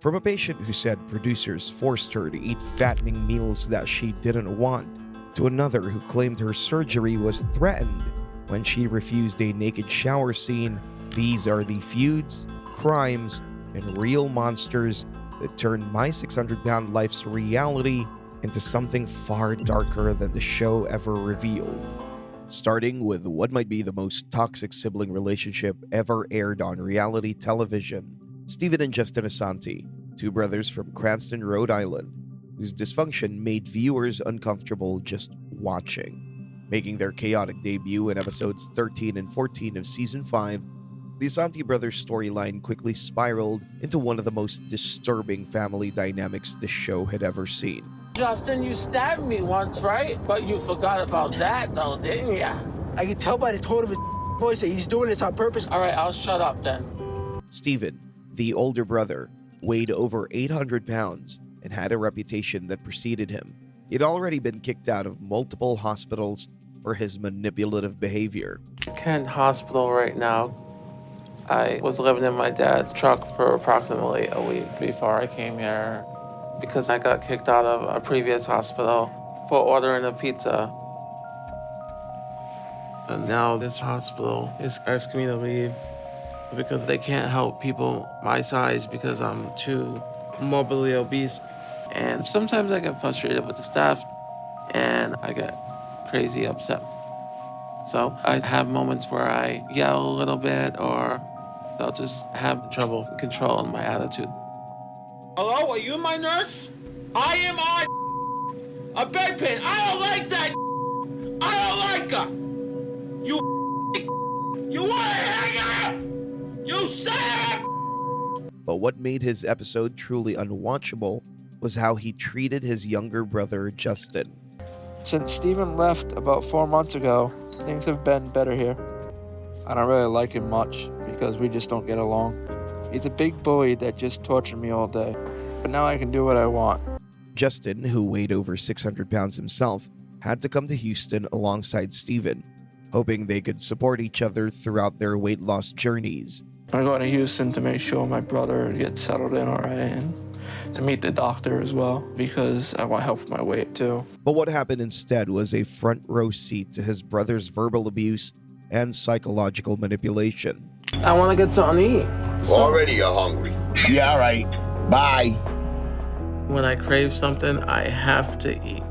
From a patient who said producers forced her to eat fattening meals that she didn't want, to another who claimed her surgery was threatened when she refused a naked shower scene, these are the feuds, crimes, and real monsters that turned my 600-pound life's reality into something far darker than the show ever revealed. Starting with what might be the most toxic sibling relationship ever aired on reality television, Stephen and Justin Asante, two brothers from Cranston, Rhode Island, whose dysfunction made viewers uncomfortable just watching. Making their chaotic debut in episodes 13 and 14 of Season 5, the Asante brothers' storyline quickly spiraled into one of the most disturbing family dynamics the show had ever seen. Justin, you stabbed me once, right? But you forgot about that, though, didn't ya? I can tell by the tone of his voice that he's doing this on purpose. All right, I'll shut up then. Stephen, the older brother, weighed over 800 pounds and had a reputation that preceded him. He'd already been kicked out of multiple hospitals for his manipulative behavior. Kent Hospital right now. I was living in my dad's truck for approximately a week before I came here because I got kicked out of a previous hospital for ordering a pizza. And now this hospital is asking me to leave because they can't help people my size because I'm too morbidly obese. And sometimes I get frustrated with the staff and I get crazy upset. So I have moments where I yell a little bit or I'll just have trouble controlling my attitude. Hello, are you my nurse? I am on a bedpan. I don't like that. I don't like her. You want to hang her? You son of a... But what made his episode truly unwatchable was how he treated his younger brother, Justin. Since Steven left about 4 months ago, things have been better here. I don't really like him much because we just don't get along. He's a big bully that just tortured me all day. But now I can do what I want. Justin, who weighed over 600 pounds himself, had to come to Houston alongside Stephen, hoping they could support each other throughout their weight loss journeys. I'm going to Houston to make sure my brother gets settled in all right and to meet the doctor as well because I want help with my weight too. But what happened instead was a front row seat to his brother's verbal abuse and psychological manipulation. I want to get something to eat. Already you're hungry. Yeah, all right. Bye. When I crave something, I have to eat.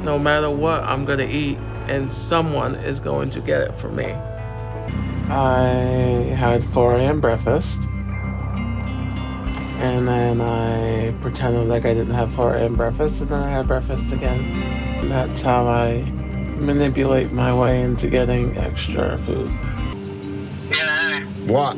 No matter what, I'm going to eat, and someone is going to get it for me. I had 4 a.m. breakfast, and then I pretended like I didn't have 4 a.m. breakfast, and then I had breakfast again. And that's how I manipulate my way into getting extra food. What?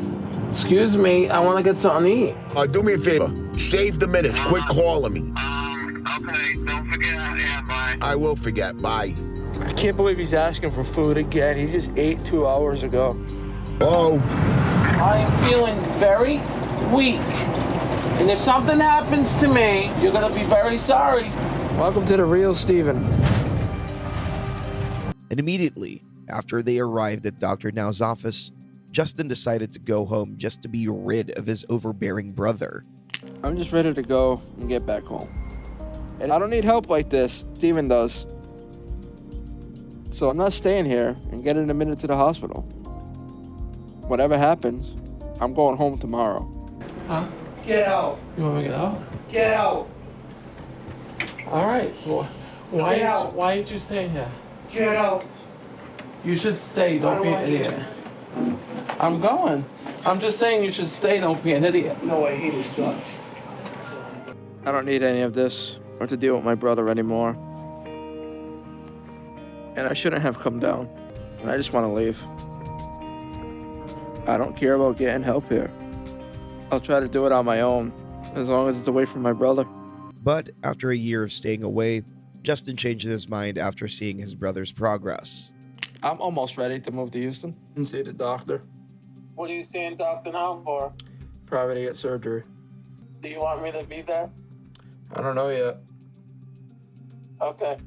Excuse me, I want to get something to eat. Do me a favor. Save the minutes. Quit calling me. Okay, don't forget. Yeah, bye. I will forget. Bye. I can't believe he's asking for food again. He just ate 2 hours ago. Oh. I am feeling very weak. And if something happens to me, you're going to be very sorry. Welcome to the real Steven. And immediately after they arrived at Dr. Now's office, Justin decided to go home just to be rid of his overbearing brother. I'm just ready to go and get back home. And I don't need help like this. Steven does. So I'm not staying here and getting admitted to the hospital. Whatever happens, I'm going home tomorrow. Huh? Get out. You want me to get out? Get out. All right. Well, Get out. why did you stay here? Get out. You should stay. Don't be an idiot. I'm going. I'm just saying you should stay. Don't be an idiot. No, I hate his guts. I don't need any of this or to deal with my brother anymore. And I shouldn't have come down. And I just want to leave. I don't care about getting help here. I'll try to do it on my own, as long as it's away from my brother. But after a year of staying away, Justin changed his mind after seeing his brother's progress. I'm almost ready to move to Houston and see the doctor. What are you seeing Dr. Now for? Probably to get surgery. Do you want me to be there? I don't know yet. Okay.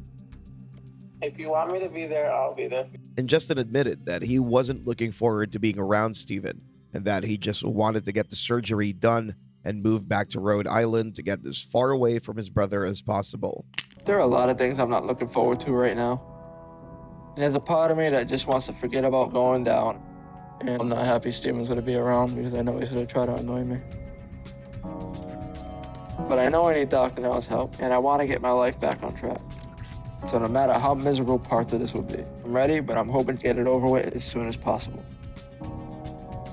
If you want me to be there, I'll be there. And Justin admitted that he wasn't looking forward to being around Stephen, and that he just wanted to get the surgery done and move back to Rhode Island to get as far away from his brother as possible. There are a lot of things I'm not looking forward to right now. And there's a part of me that just wants to forget about going down. And I'm not happy Steven's gonna be around because I know he's gonna try to annoy me. But I know I need Dr. Nell's help, and I want to get my life back on track. So no matter how miserable parts of this will be, I'm ready, but I'm hoping to get it over with as soon as possible.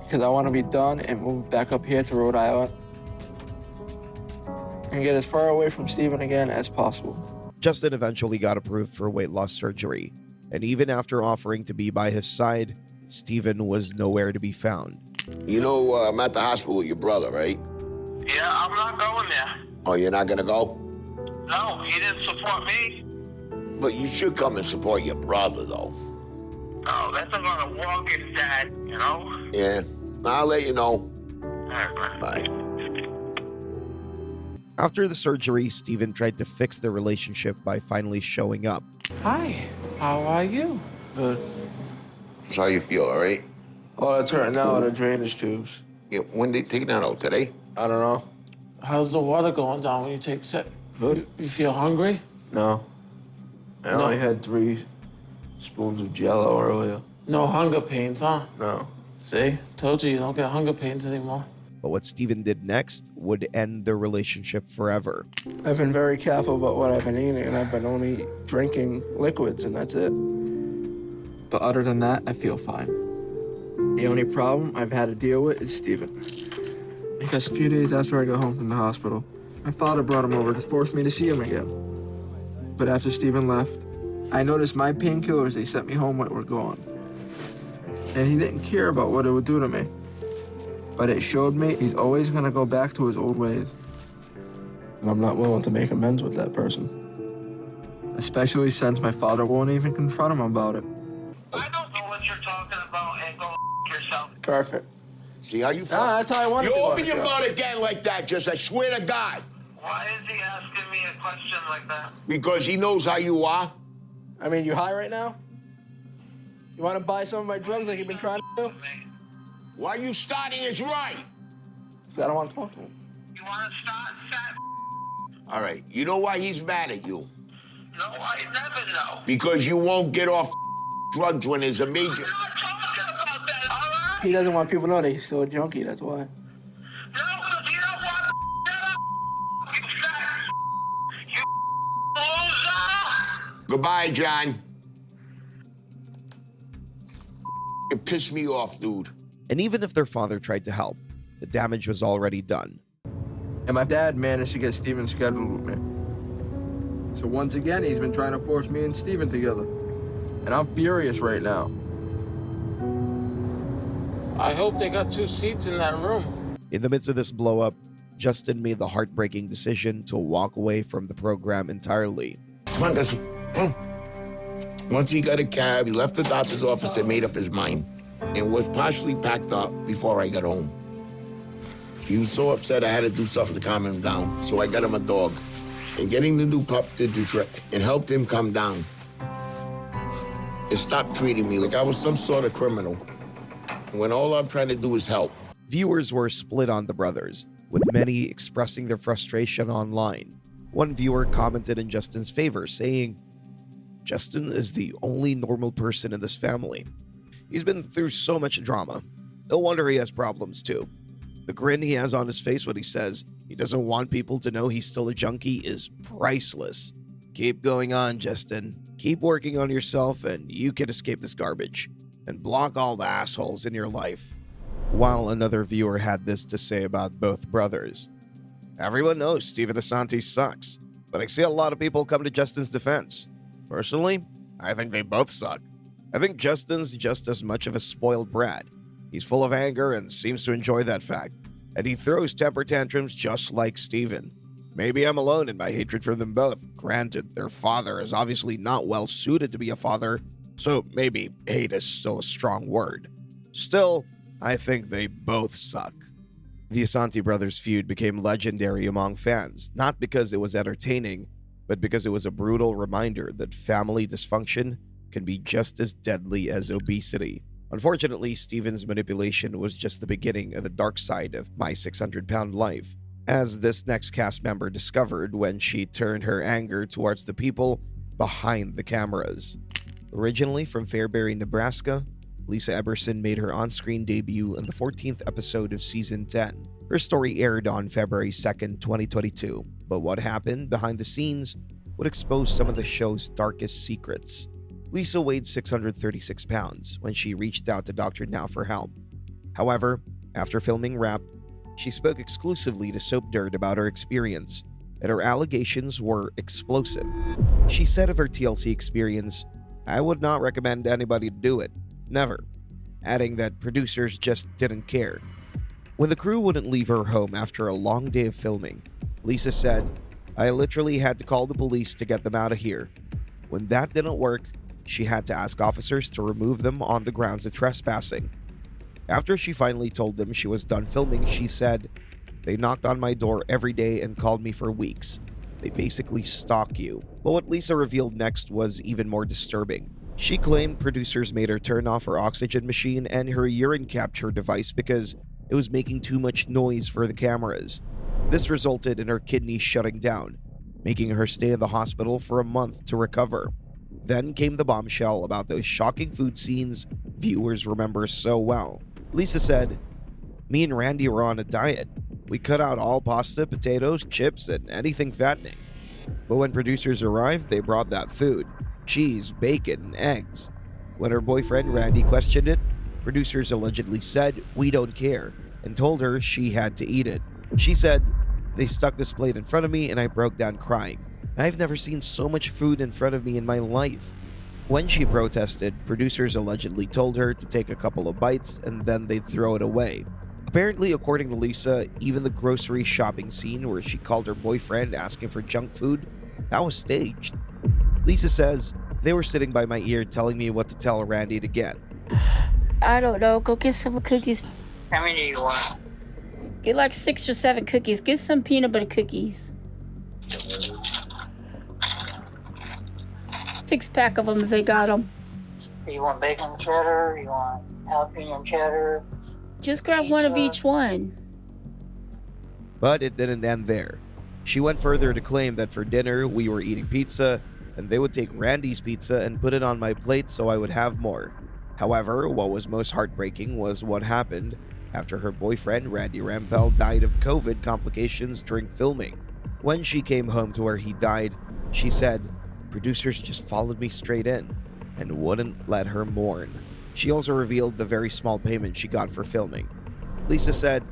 Because I want to be done and move back up here to Rhode Island and get as far away from Steven again as possible. Justin eventually got approved for weight loss surgery, and even after offering to be by his side, Steven was nowhere to be found. You know, I'm at the hospital with your brother, right? Yeah, I'm not going there. Oh, you're not gonna go? No, he didn't support me. But you should come and support your brother, though. Oh, that's not gonna walk his dad, you know? Yeah, I'll let you know. All right, bye. Bye. After the surgery, Steven tried to fix their relationship by finally showing up. Hi, how are you? Good. So how you feel, all right? Oh, that's hurting now are the drainage tubes. Yeah, when they take that out, today? I don't know. How's the water going down when you take sip? Good. You feel hungry? No. I only had 3 spoons of Jell-O earlier. No hunger pains, huh? No. See? Told you don't get hunger pains anymore. But what Steven did next would end their relationship forever. I've been very careful about what I've been eating, and I've been only drinking liquids, and that's it. But other than that, I feel fine. The only problem I've had to deal with is Steven. Because a few days after I got home from the hospital, my father brought him over to force me to see him again. But after Steven left, I noticed my painkillers they sent me home with were gone. And he didn't care about what it would do to me. But it showed me he's always gonna go back to his old ways. And I'm not willing to make amends with that person. Especially since my father won't even confront him about it. I don't know what you're talking about, and go yourself. Perfect. See how you feel? Ah, that's how I want You to open your mouth again like that, just I swear to God. Why is he asking me a question like that? Because he knows how you are. I mean, you high right now? You want to buy some of my drugs like you've been trying to do? Why you starting is right. 'Cause I don't want to talk to him. You want to start, fat? All right, you know why he's mad at you? No, I never know. Because you won't get off drugs when there's a major... I'm not talking about that, all right? He doesn't want people to know that he's still a junkie, that's why. No, because you don't want to get up, you fat, you loser. Goodbye, John. It pissed me off, dude. And even if their father tried to help, the damage was already done. And my dad managed to get Steven scheduled with me. So once again, he's been trying to force me and Steven together. And I'm furious right now. I hope they got 2 seats in that room. In the midst of this blow-up, Justin made the heartbreaking decision to walk away from the program entirely. Come on, Gussie. Come. Once he got a cab, he left the doctor's office and made up his mind, and was partially packed up before I got home. He was so upset I had to do something to calm him down, so I got him a dog. And getting the new pup did the trick and helped him calm down. It stopped treating me like I was some sort of criminal, when all I'm trying to do is help. Viewers were split on the brothers, with many expressing their frustration online. One viewer commented in Justin's favor, saying, "Justin is the only normal person in this family. He's been through so much drama. No wonder he has problems too. The grin he has on his face when he says he doesn't want people to know he's still a junkie is priceless. Keep going on, Justin. Keep working on yourself and you can escape this garbage. And block all the assholes in your life." While another viewer had this to say about both brothers. "Everyone knows Steven Asante sucks, but I see a lot of people come to Justin's defense. Personally, I think they both suck. I think Justin's just as much of a spoiled brat. He's full of anger and seems to enjoy that fact. And he throws temper tantrums just like Steven. Maybe I'm alone in my hatred for them both. Granted, their father is obviously not well suited to be a father, so maybe hate is still a strong word. Still, I think they both suck." The Asante brothers' feud became legendary among fans, not because it was entertaining, but because it was a brutal reminder that family dysfunction can be just as deadly as obesity. Unfortunately, Steven's manipulation was just the beginning of the dark side of My 600 Pound Life, as this next cast member discovered when she turned her anger towards the people behind the cameras. Originally from Fairbury, Nebraska, Lisa Eberson made her on-screen debut in the 14th episode of Season 10. Her story aired on February 2nd, 2022, but what happened behind the scenes would expose some of the show's darkest secrets. Lisa weighed 636 pounds when she reached out to Dr. Now for help. However, after filming Wrapped, she spoke exclusively to Soap Dirt about her experience, and her allegations were explosive. She said of her TLC experience, "I would not recommend anybody to do it. Never," adding that producers just didn't care. When the crew wouldn't leave her home after a long day of filming, Lisa said, "I literally had to call the police to get them out of here. When that didn't work, she had to ask officers to remove them on the grounds of trespassing." After she finally told them she was done filming, she said, "They knocked on my door every day and called me for weeks. They basically stalk you." But what Lisa revealed next was even more disturbing. She claimed producers made her turn off her oxygen machine and her urine capture device because it was making too much noise for the cameras. This resulted in her kidneys shutting down, making her stay in the hospital for a month to recover. Then came the bombshell about those shocking food scenes viewers remember so well. Lisa said, "Me and Randy were on a diet. We cut out all pasta, potatoes, chips, and anything fattening. But when producers arrived, they brought that food: cheese, bacon, and eggs. When her boyfriend Randy questioned it, producers allegedly said, 'We don't care,' and told her she had to eat it. She said, 'They stuck this plate in front of me and I broke down crying. I've never seen so much food in front of me in my life.' When she protested, producers allegedly told her to take a couple of bites and then they'd throw it away. Apparently, according to Lisa, even the grocery shopping scene where she called her boyfriend asking for junk food, that was staged. Lisa says, "They were sitting by my ear telling me what to tell Randy to get." I don't know. Go get some cookies. How many do you want? Get like 6 or 7 cookies. Get some peanut butter cookies. 6-pack of them if they got them. You want bacon cheddar? You want jalapeno cheddar? Just grab one of each one. But it didn't end there. She went further to claim that for dinner we were eating pizza and they would take Randy's pizza and put it on my plate so I would have more. However, what was most heartbreaking was what happened after her boyfriend Randy Rampell died of COVID complications during filming. When she came home to where he died, she said, "Producers just followed me straight in and wouldn't let her mourn." She also revealed the very small payment she got for filming. Lisa said,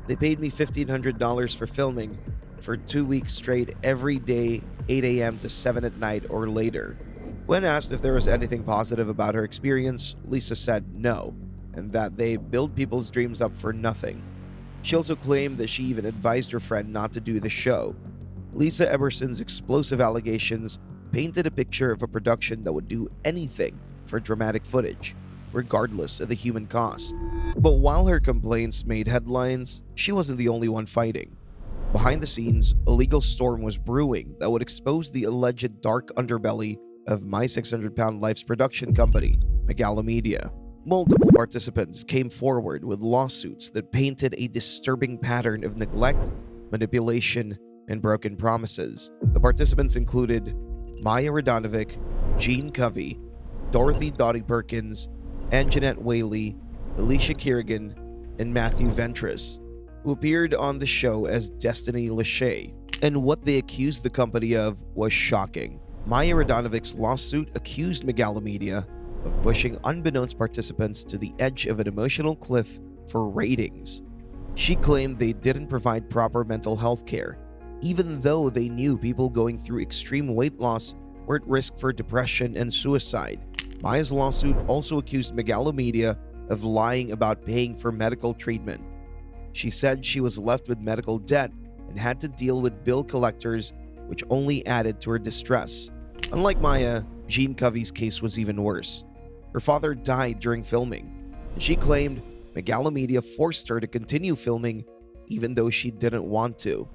"They paid me $1,500 for filming for 2 weeks straight every day, 8 a.m. to 7 at night or later." When asked if there was anything positive about her experience, Lisa said no, and that they build people's dreams up for nothing. She also claimed that she even advised her friend not to do the show. Lisa Eberson's explosive allegations painted a picture of a production that would do anything for dramatic footage, regardless of the human cost. But while her complaints made headlines, she wasn't the only one fighting. Behind the scenes, a legal storm was brewing that would expose the alleged dark underbelly of My 600 Pound Life's production company, Megala Media. Multiple participants came forward with lawsuits that painted a disturbing pattern of neglect, manipulation, and broken promises. The participants included Maya Radonovic, Gene Covey, Dorothy Dottie Perkins, Anjanette Whaley, Alicia Kerrigan, and Matthew Ventris, who appeared on the show as Destiny Lachey. And what they accused the company of was shocking. Maya Radonovic's lawsuit accused Megala Media of pushing unbeknownst participants to the edge of an emotional cliff for ratings. She claimed they didn't provide proper mental health care, even though they knew people going through extreme weight loss were at risk for depression and suicide. Maya's lawsuit also accused Megala Media of lying about paying for medical treatment. She said she was left with medical debt and had to deal with bill collectors, which only added to her distress. Unlike Maya, Gene Covey's case was even worse. Her father died during filming, and she claimed Megala Media forced her to continue filming even though she didn't want to.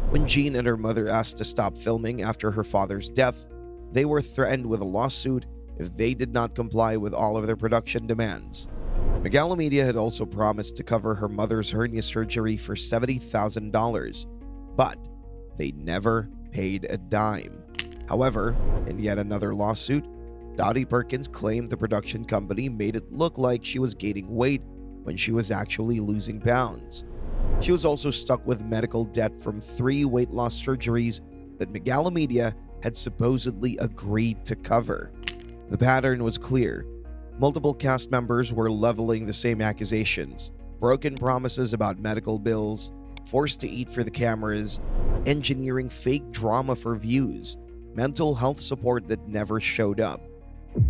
When Gene and her mother asked to stop filming after her father's death, they were threatened with a lawsuit if they did not comply with all of their production demands. Megalomedia had also promised to cover her mother's hernia surgery for $70,000, but they never paid a dime. However, in yet another lawsuit, Dottie Perkins claimed the production company made it look like she was gaining weight when she was actually losing pounds. She was also stuck with medical debt from 3 weight loss surgeries that Megalomedia had supposedly agreed to cover. The pattern was clear. Multiple cast members were leveling the same accusations: broken promises about medical bills, forced to eat for the cameras, engineering fake drama for views, mental health support that never showed up.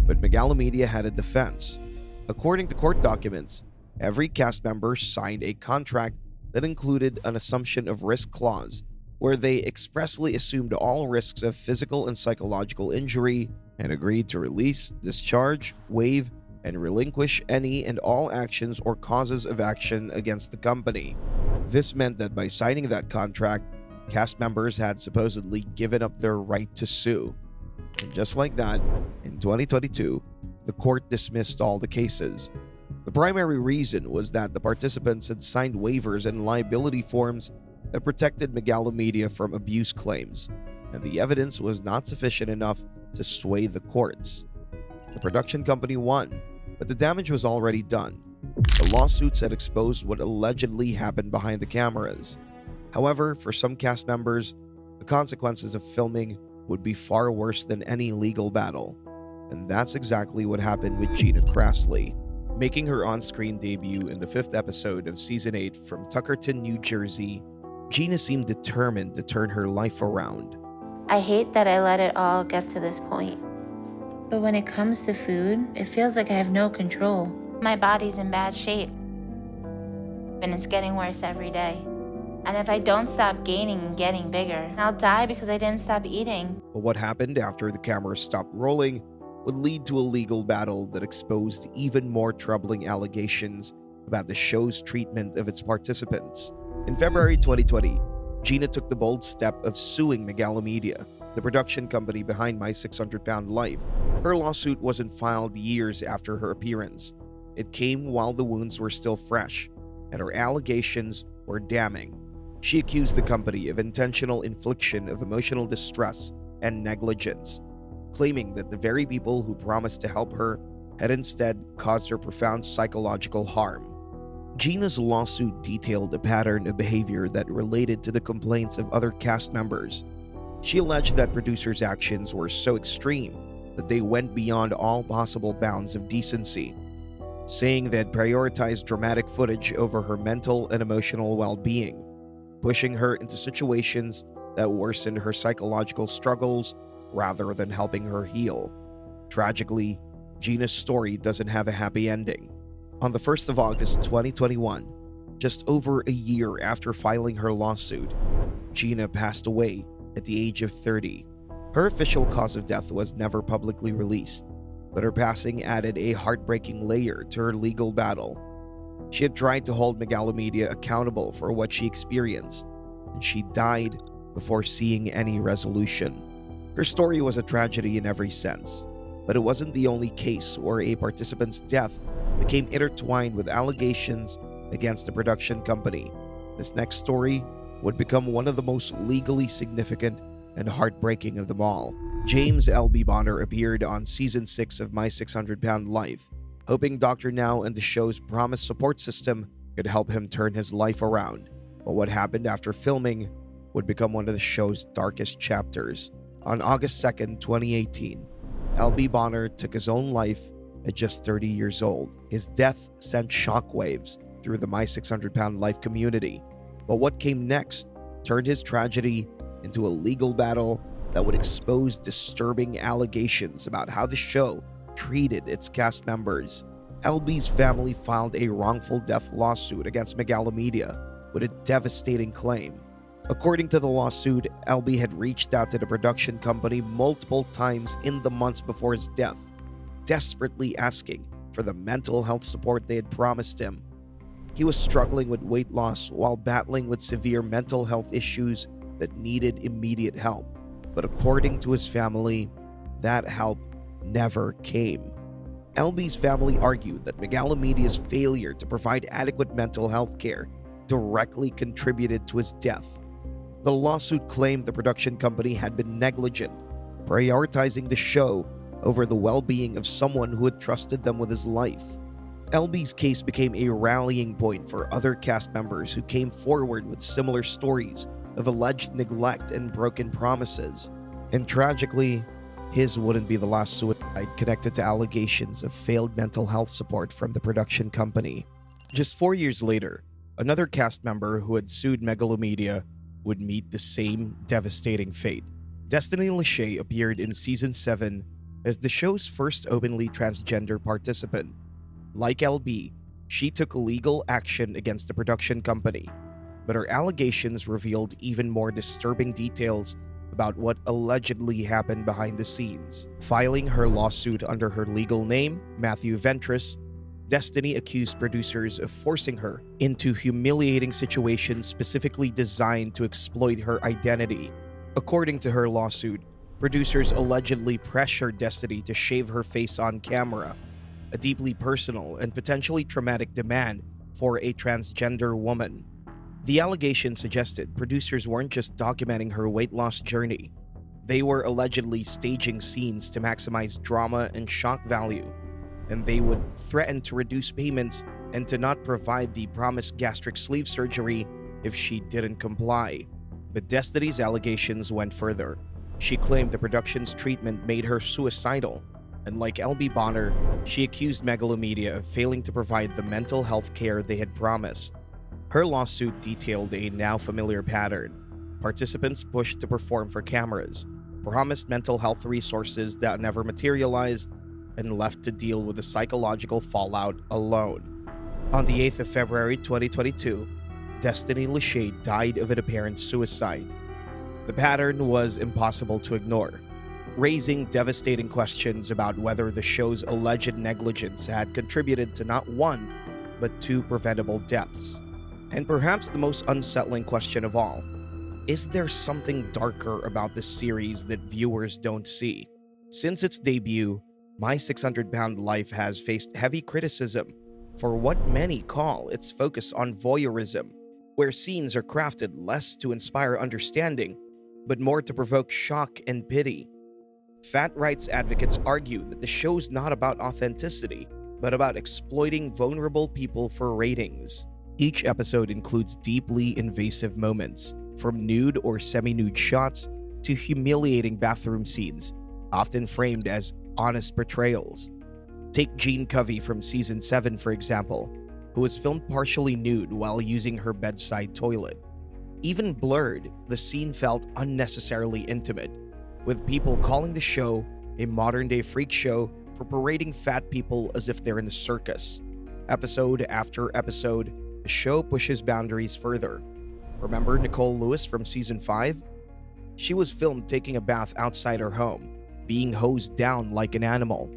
But Megalomedia had a defense. According to court documents, every cast member signed a contract that included an assumption of risk clause, where they expressly assumed all risks of physical and psychological injury and agreed to release, discharge, waive, and relinquish any and all actions or causes of action against the company. This meant that by signing that contract, cast members had supposedly given up their right to sue. And just like that, in 2022, the court dismissed all the cases. The primary reason was that the participants had signed waivers and liability forms that protected Megalomedia from abuse claims, and the evidence was not sufficient enough to sway the courts. The production company won, but the damage was already done. The lawsuits had exposed what allegedly happened behind the cameras. However, for some cast members, the consequences of filming would be far worse than any legal battle. And that's exactly what happened with Gina Crassley. Making her on-screen debut in the 5th episode of Season 8 from Tuckerton, New Jersey, Gina seemed determined to turn her life around. I hate that I let it all get to this point. But when it comes to food, it feels like I have no control. My body's in bad shape, and it's getting worse every day. And if I don't stop gaining and getting bigger, I'll die because I didn't stop eating. But what happened after the cameras stopped rolling would lead to a legal battle that exposed even more troubling allegations about the show's treatment of its participants. In February 2020, Gina took the bold step of suing Megalomedia, the production company behind My 600-Pound Life. Her lawsuit wasn't filed years after her appearance. It came while the wounds were still fresh, and her allegations were damning. She accused the company of intentional infliction of emotional distress and negligence, claiming that the very people who promised to help her had instead caused her profound psychological harm. Gina's lawsuit detailed a pattern of behavior that related to the complaints of other cast members. She alleged that producers' actions were so extreme that they went beyond all possible bounds of decency, saying they had prioritized dramatic footage over her mental and emotional well-being, pushing her into situations that worsened her psychological struggles rather than helping her heal. Tragically, Gina's story doesn't have a happy ending. On the 1st of August 2021, just over a year after filing her lawsuit, Gina passed away at the age of 30. Her official cause of death was never publicly released, but her passing added a heartbreaking layer to her legal battle. She had tried to hold Megalomedia accountable for what she experienced, and she died before seeing any resolution. Her story was a tragedy in every sense, but it wasn't the only case where a participant's death became intertwined with allegations against the production company. This next story would become one of the most legally significant and heartbreaking of them all. James L.B. Bonner appeared on Season 6 of My 600-Pound Life, hoping Dr. Now and the show's promised support system could help him turn his life around. But what happened after filming would become one of the show's darkest chapters. On August 2nd, 2018, L.B. Bonner took his own life at just 30 years old. His death sent shockwaves through the My 600-Pound Life community. But what came next turned his tragedy into a legal battle that would expose disturbing allegations about how the show treated its cast members. LB's family filed a wrongful death lawsuit against Megalomedia with a devastating claim. According to the lawsuit, LB had reached out to the production company multiple times in the months before his death, desperately asking for the mental health support they had promised him. He was struggling with weight loss while battling with severe mental health issues that needed immediate help. But according to his family, that help never came. LB's family argued that Megalomedia's failure to provide adequate mental health care directly contributed to his death. The lawsuit claimed the production company had been negligent, prioritizing the show over the well-being of someone who had trusted them with his life. LB's case became a rallying point for other cast members who came forward with similar stories of alleged neglect and broken promises. And tragically, his wouldn't be the last suicide connected to allegations of failed mental health support from the production company. Just 4 years later, another cast member who had sued Megalomedia would meet the same devastating fate. Destiny Lachey appeared in Season 7 as the show's first openly transgender participant. Like LB, she took legal action against the production company, but her allegations revealed even more disturbing details about what allegedly happened behind the scenes. Filing her lawsuit under her legal name, Matthew Ventris, Destiny accused producers of forcing her into humiliating situations specifically designed to exploit her identity. According to her lawsuit, producers allegedly pressured Destiny to shave her face on camera, a deeply personal and potentially traumatic demand for a transgender woman. The allegation suggested producers weren't just documenting her weight loss journey, they were allegedly staging scenes to maximize drama and shock value, and they would threaten to reduce payments and to not provide the promised gastric sleeve surgery if she didn't comply. But Destiny's allegations went further. She claimed the production's treatment made her suicidal, and like LB Bonner, she accused Megalomedia of failing to provide the mental health care they had promised. Her lawsuit detailed a now familiar pattern. Participants pushed to perform for cameras, promised mental health resources that never materialized, and left to deal with the psychological fallout alone. On the 8th of February 2022, Destiny Lachey died of an apparent suicide. The pattern was impossible to ignore, raising devastating questions about whether the show's alleged negligence had contributed to not one, but two preventable deaths. And perhaps the most unsettling question of all, is there something darker about this series that viewers don't see? Since its debut, My 600-Pound Life has faced heavy criticism for what many call its focus on voyeurism, where scenes are crafted less to inspire understanding, but more to provoke shock and pity. Fat rights advocates argue that the show's not about authenticity, but about exploiting vulnerable people for ratings. Each episode includes deeply invasive moments, from nude or semi-nude shots to humiliating bathroom scenes, often framed as honest portrayals. Take Jean Covey from Season 7, for example, who was filmed partially nude while using her bedside toilet. Even blurred, the scene felt unnecessarily intimate, with people calling the show a modern-day freak show for parading fat people as if they're in a circus. Episode after episode, the show pushes boundaries further. Remember Nicole Lewis from Season 5? She was filmed taking a bath outside her home, being hosed down like an animal.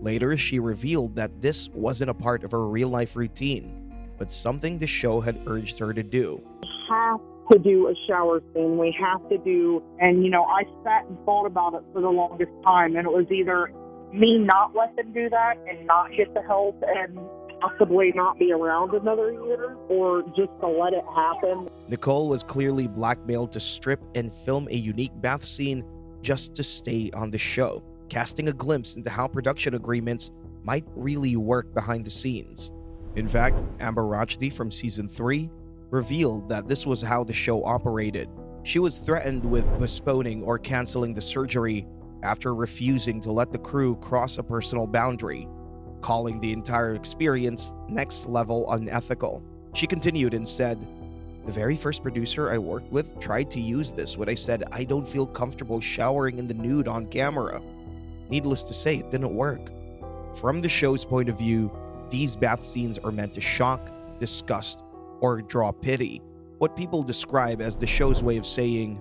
Later, she revealed that this wasn't a part of her real-life routine, but something the show had urged her to do. Have to do a shower scene. We have to do, and I sat and thought about it for the longest time, and it was either me not let them do that and not get the help and possibly not be around another year, or just to let it happen. Nicole was clearly blackmailed to strip and film a unique bath scene just to stay on the show, casting a glimpse into how production agreements might really work behind the scenes. In fact, Amber Rajdi from Season 3 revealed that this was how the show operated. She was threatened with postponing or canceling the surgery after refusing to let the crew cross a personal boundary, calling the entire experience next level unethical. She continued and said, "The very first producer I worked with tried to use this when I said I don't feel comfortable showering in the nude on camera. Needless to say, it didn't work." From the show's point of view, these bath scenes are meant to shock, disgust, or draw pity. What people describe as the show's way of saying,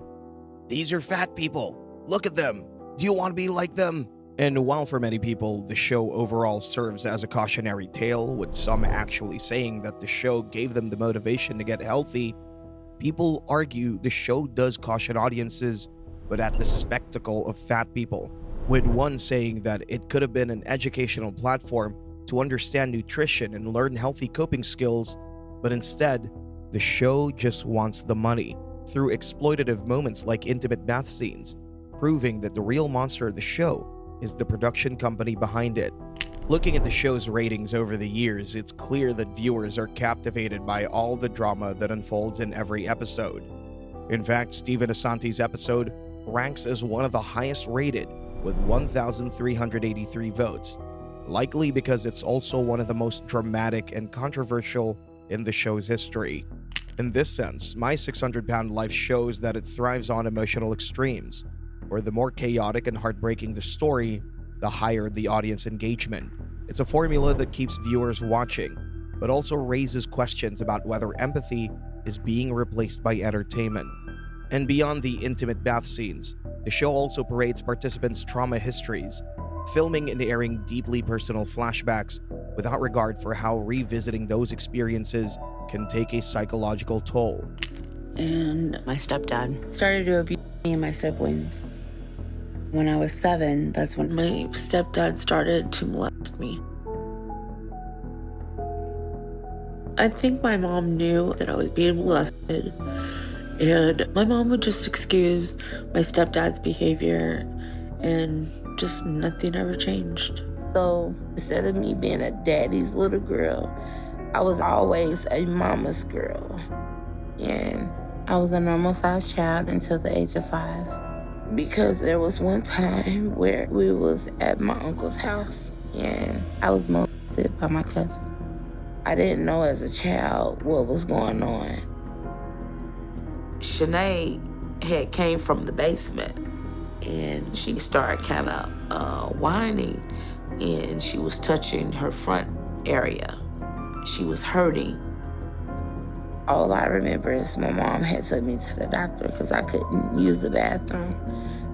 "These are fat people. Look at them. Do you want to be like them?" And while for many people, the show overall serves as a cautionary tale, with some actually saying that the show gave them the motivation to get healthy, people argue the show does caution audiences, but at the spectacle of fat people. with one saying that it could have been an educational platform to understand nutrition and learn healthy coping skills, but instead, the show just wants the money through exploitative moments like intimate bath scenes, proving that the real monster of the show is the production company behind it. Looking at the show's ratings over the years, it's clear that viewers are captivated by all the drama that unfolds in every episode. In fact, Stephen Asante's episode ranks as one of the highest rated with 1,383 votes, likely because it's also one of the most dramatic and controversial in the show's history. In this sense, My 600-Pound Life shows that it thrives on emotional extremes, where the more chaotic and heartbreaking the story, the higher the audience engagement. It's a formula that keeps viewers watching, but also raises questions about whether empathy is being replaced by entertainment. And beyond the intimate bath scenes, the show also parades participants' trauma histories, filming and airing deeply personal flashbacks without regard for how revisiting those experiences can take a psychological toll. And my stepdad started to abuse me and my siblings. When I was 7, that's when my stepdad started to molest me. I think my mom knew that I was being molested, and my mom would just excuse my stepdad's behavior, and just nothing ever changed. So instead of me being a daddy's little girl, I was always a mama's girl. And I was a normal-sized child until the age of 5. Because there was one time where we was at my uncle's house and I was molested by my cousin. I didn't know as a child what was going on. Shanae had came from the basement and she started kind of whining, and she was touching her front area. She was hurting. All I remember is my mom had took me to the doctor because I couldn't use the bathroom.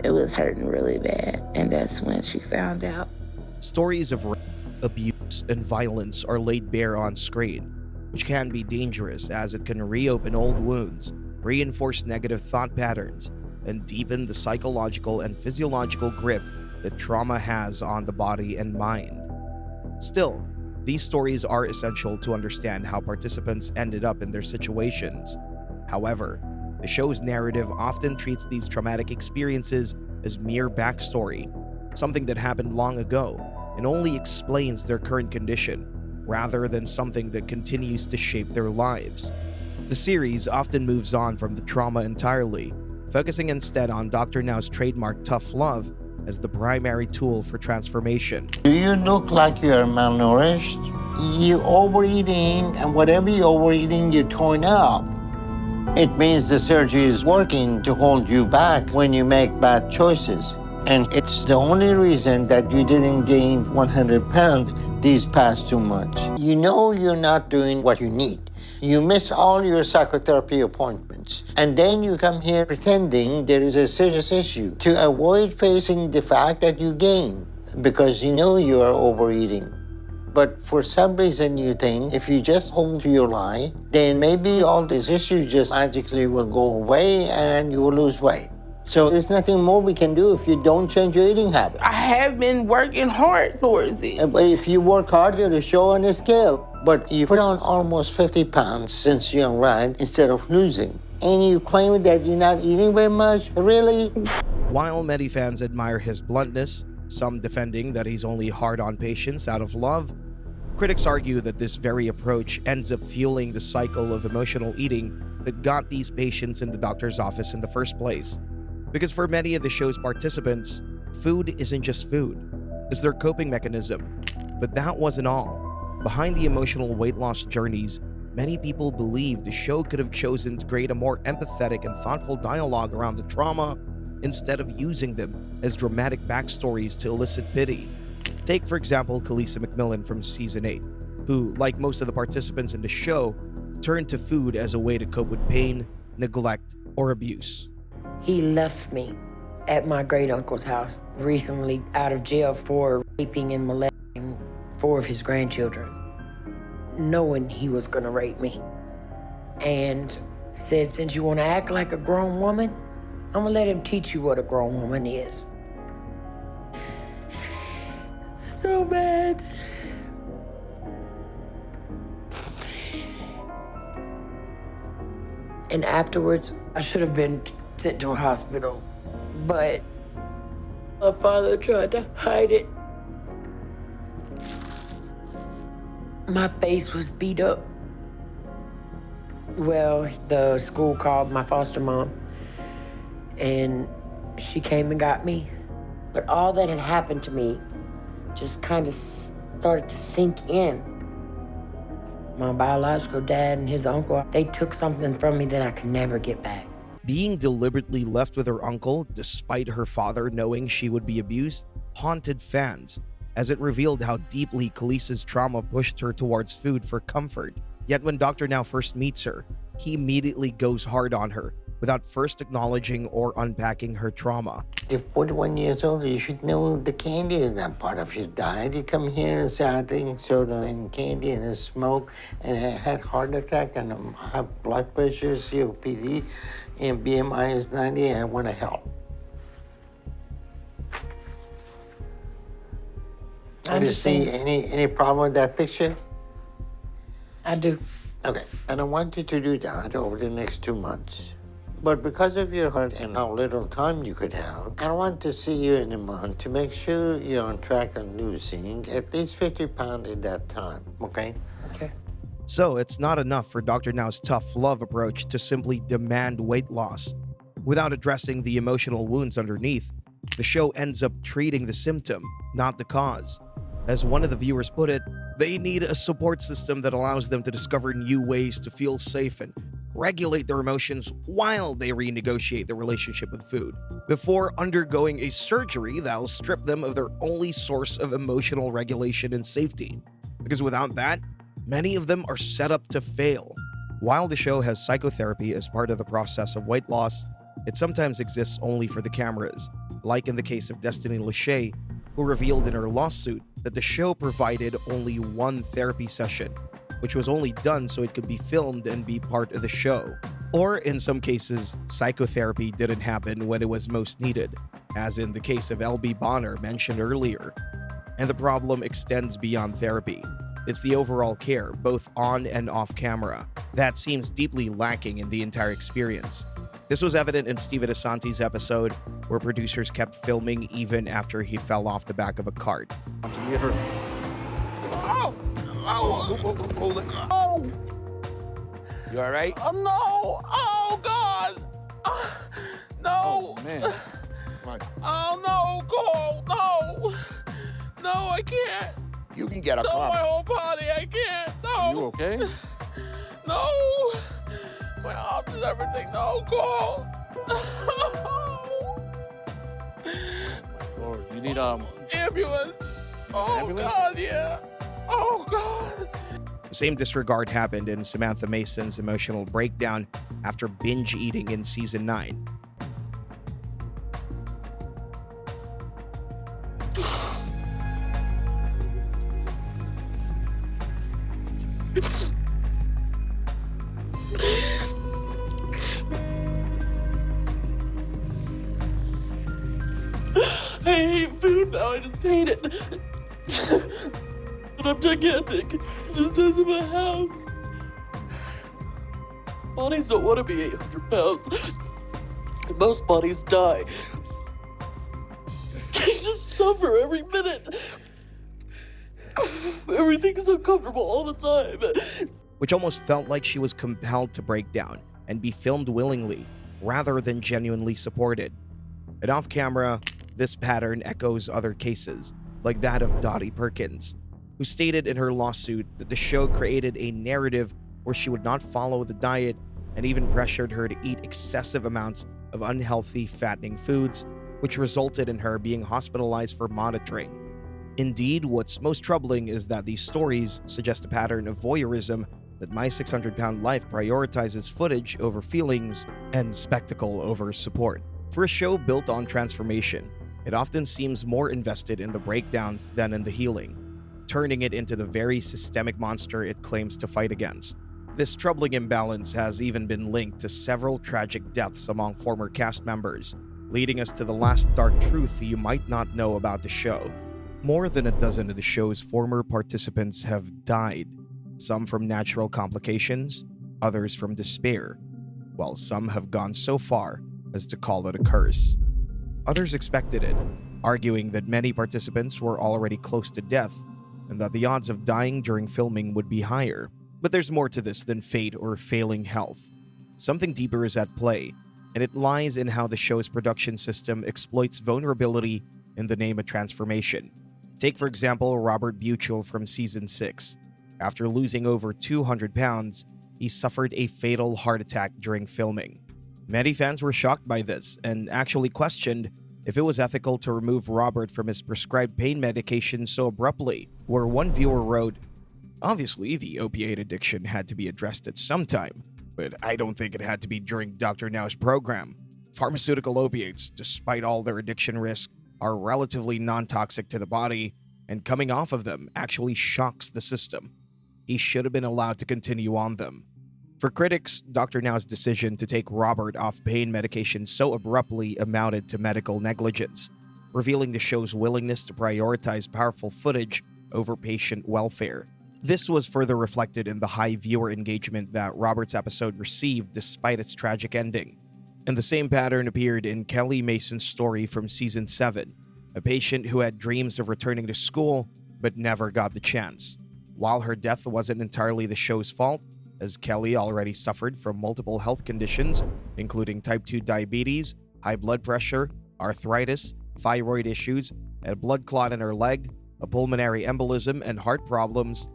It was hurting really bad, and that's when she found out. Stories of rape, abuse, and violence are laid bare on screen, which can be dangerous as it can reopen old wounds, reinforce negative thought patterns, and deepen the psychological and physiological grip that trauma has on the body and mind. Still, these stories are essential to understand how participants ended up in their situations. However, the show's narrative often treats these traumatic experiences as mere backstory, something that happened long ago, and only explains their current condition, rather than something that continues to shape their lives. The series often moves on from the trauma entirely, focusing instead on Dr. Now's trademark tough love as the primary tool for transformation. Do you look like you're malnourished? You're overeating, and whatever you're overeating, you're torn up. It means the surgery is working to hold you back when you make bad choices. And it's the only reason that you didn't gain 100 pounds these past 2 months. You know you're not doing what you need. You miss all your psychotherapy appointments. And then you come here pretending there is a serious issue to avoid facing the fact that you gain because you know you are overeating. But for some reason you think if you just hold to your lie, then maybe all these issues just magically will go away and you will lose weight. So there's nothing more we can do if you don't change your eating habit. I have been working hard towards it. But if you work hard, it'll show on a scale. But you put on almost 50 pounds since you're right instead of losing. And you claim that you're not eating very much? Really? While many fans admire his bluntness, some defending that he's only hard on patients out of love, critics argue that this very approach ends up fueling the cycle of emotional eating that got these patients in the doctor's office in the first place. Because for many of the show's participants, food isn't just food, it's their coping mechanism. But that wasn't all. Behind the emotional weight loss journeys, many people believe the show could have chosen to create a more empathetic and thoughtful dialogue around the trauma instead of using them as dramatic backstories to elicit pity. Take, for example, Kalisa McMillan from Season 8, who, like most of the participants in the show, turned to food as a way to cope with pain, neglect, or abuse. He left me at my great-uncle's house recently out of jail for raping and molesting 4 of his grandchildren, knowing he was gonna rape me. And said, since you wanna act like a grown woman, I'm gonna let him teach you what a grown woman is. so bad. And afterwards, I should have been sent to a hospital, but My father tried to hide it. my face was beat up. Well, the school called my foster mom, and she came and got me. But all that had happened to me just kind of started to sink in. My biological dad and his uncle, they took something from me that I could never get back. Being deliberately left with her uncle, despite her father knowing she would be abused, haunted fans, as it revealed how deeply Khaleesi's trauma pushed her towards food for comfort. Yet when Dr. Now first meets her, he immediately goes hard on her, without first acknowledging or unpacking her trauma. You're 41 years old, you should know the candy is not part of your diet. You come here and say, I drink soda and candy and smoke, and I had heart attack and I have blood pressure, COPD, and BMI is 90, and I want to help. Do you see any problem with that picture? I do. Okay, and I want you to do that over the next 2 months. But because of your heart and how little time you could have, I want to see you in a month to make sure you're on track on losing at least 50 pounds in that time, okay? Okay. So it's not enough for Dr. Now's tough love approach to simply demand weight loss. Without addressing the emotional wounds underneath, the show ends up treating the symptom, not the cause. As one of the viewers put it, they need a support system that allows them to discover new ways to feel safe and regulate their emotions while they renegotiate their relationship with food, before undergoing a surgery that'll strip them of their only source of emotional regulation and safety. Because without that, many of them are set up to fail. While the show has psychotherapy as part of the process of weight loss, it sometimes exists only for the cameras, like in the case of Destiny Lachey, who revealed in her lawsuit that the show provided only one therapy session, which was only done so it could be filmed and be part of the show. Or in some cases, psychotherapy didn't happen when it was most needed, as in the case of L.B. Bonner mentioned earlier. And the problem extends beyond therapy. It's the overall care, both on and off camera, that seems deeply lacking in the entire experience. This was evident in Steven Asante's episode, where producers kept filming even after he fell off the back of a cart. Oh! Hold it. Oh! You all right? Oh, no! Oh, God! No! Oh, man. Come on. Oh, no, Cole! No! No, I can't! You can get up. No, Come my on. whole body, I can't! No! You okay? No! My arms and everything, no, Cole! Lord, you need ambulance! Oh, ambulance? God, yeah! Oh, God! The same disregard happened in Samantha Mason's emotional breakdown after binge eating in season 9. I hate food now, I just hate it. But I'm gigantic. It just says in my house. Bodies don't want to be 800 pounds. And most bodies die. I just suffer every minute. Everything is uncomfortable all the time. Which almost felt like she was compelled to break down and be filmed willingly, rather than genuinely supported. And off camera, this pattern echoes other cases, like that of Dottie Perkins, who stated in her lawsuit that the show created a narrative where she would not follow the diet and even pressured her to eat excessive amounts of unhealthy, fattening foods, which resulted in her being hospitalized for monitoring. Indeed, what's most troubling is that these stories suggest a pattern of voyeurism that My 600-Pound Life prioritizes footage over feelings and spectacle over support. For a show built on transformation, it often seems more invested in the breakdowns than in the healing, turning it into the very systemic monster it claims to fight against. This troubling imbalance has even been linked to several tragic deaths among former cast members, leading us to the last dark truth you might not know about the show. More than a dozen of the show's former participants have died, some from natural complications, others from despair, while some have gone so far as to call it a curse. Others expected it, arguing that many participants were already close to death and that the odds of dying during filming would be higher. But there's more to this than fate or failing health. Something deeper is at play, and it lies in how the show's production system exploits vulnerability in the name of transformation. Take, for example, Robert Buchel from Season 6. After losing over 200 pounds, he suffered a fatal heart attack during filming. Many fans were shocked by this and actually questioned if it was ethical to remove Robert from his prescribed pain medication so abruptly, where one viewer wrote, "Obviously, the opiate addiction had to be addressed at some time, but I don't think it had to be during Dr. Now's program. Pharmaceutical opiates, despite all their addiction risk, are relatively non-toxic to the body, and coming off of them actually shocks the system. He should have been allowed to continue on them." For critics, Dr. Now's decision to take Robert off pain medication so abruptly amounted to medical negligence, revealing the show's willingness to prioritize powerful footage over patient welfare. This was further reflected in the high viewer engagement that Robert's episode received despite its tragic ending. And the same pattern appeared in Kelly Mason's story from Season 7, a patient who had dreams of returning to school but never got the chance. While her death wasn't entirely the show's fault, as Kelly already suffered from multiple health conditions, including type 2 diabetes, high blood pressure, arthritis, thyroid issues, a blood clot in her leg, a pulmonary embolism, and heart problems.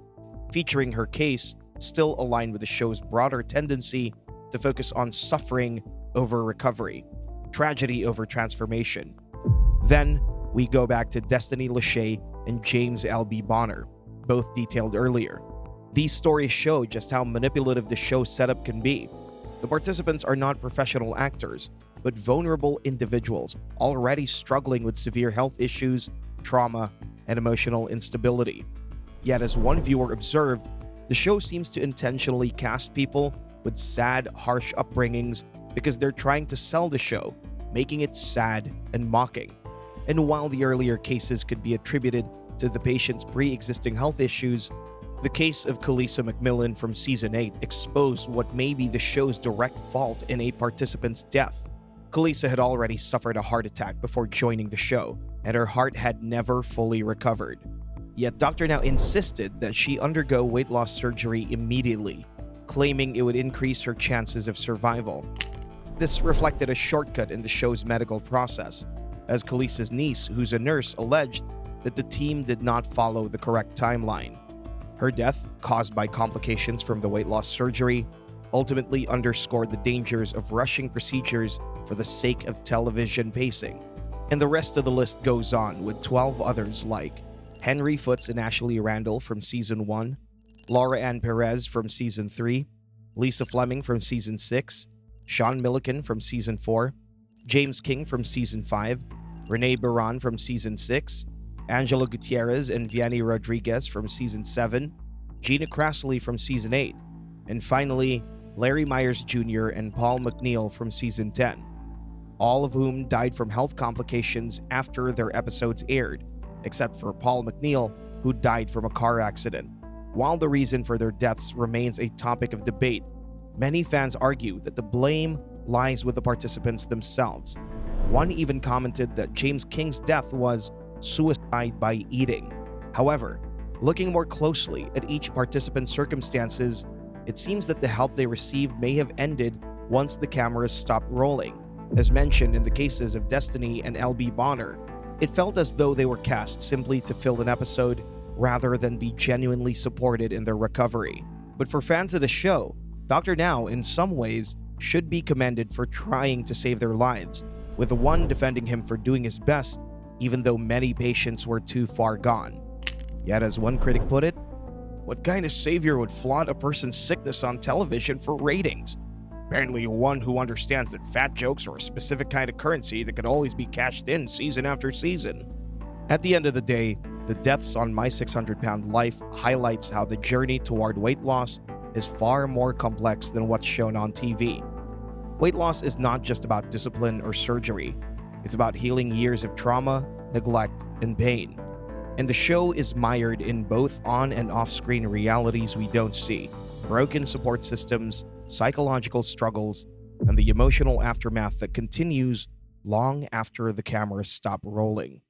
Featuring her case still aligned with the show's broader tendency to focus on suffering over recovery, tragedy over transformation. Then, we go back to Destiny Lachey and James L.B. Bonner, both detailed earlier. These stories show just how manipulative the show's setup can be. The participants are not professional actors, but vulnerable individuals already struggling with severe health issues, trauma, and emotional instability. Yet, as one viewer observed, the show seems to intentionally cast people with sad, harsh upbringings because they're trying to sell the show, making it sad and mocking. And while the earlier cases could be attributed to the patient's pre-existing health issues, the case of Kalisa McMillan from Season 8 exposed what may be the show's direct fault in a participant's death. Kalisa had already suffered a heart attack before joining the show, and her heart had never fully recovered. Yet Dr. Now insisted that she undergo weight loss surgery immediately, claiming it would increase her chances of survival. This reflected a shortcut in the show's medical process, as Kalisa's niece, who's a nurse, alleged that the team did not follow the correct timeline. Her death, caused by complications from the weight loss surgery, ultimately underscored the dangers of rushing procedures for the sake of television pacing. And the rest of the list goes on, with 12 others like Henry Feuds and Ashley Randall from Season 1, Laura Ann Perez from Season 3, Lisa Fleming from Season 6, Sean Milliken from Season 4, James King from Season 5, Renee Baran from Season 6, Angela Gutierrez and Vianney Rodriguez from Season 7, Gina Crassley from Season 8, and finally, Larry Myers Jr. and Paul McNeil from Season 10, all of whom died from health complications after their episodes aired, except for Paul McNeil, who died from a car accident. While the reason for their deaths remains a topic of debate, many fans argue that the blame lies with the participants themselves. One even commented that James King's death was suicide by eating. However, looking more closely at each participant's circumstances, it seems that the help they received may have ended once the cameras stopped rolling. As mentioned in the cases of Destiny and L.B. Bonner, it felt as though they were cast simply to fill an episode rather than be genuinely supported in their recovery. But for fans of the show, Dr. Now, in some ways, should be commended for trying to save their lives, with one defending him for doing his best even though many patients were too far gone. Yet, as one critic put it, what kind of savior would flaunt a person's sickness on television for ratings? Apparently one who understands that fat jokes are a specific kind of currency that can always be cashed in season after season. At the end of the day, the deaths on My 600-Pound Life highlights how the journey toward weight loss is far more complex than what's shown on TV. Weight loss is not just about discipline or surgery. It's about healing years of trauma, neglect, and pain. And the show is mired in both on and off-screen realities we don't see, broken support systems, psychological struggles, and the emotional aftermath that continues long after the cameras stop rolling.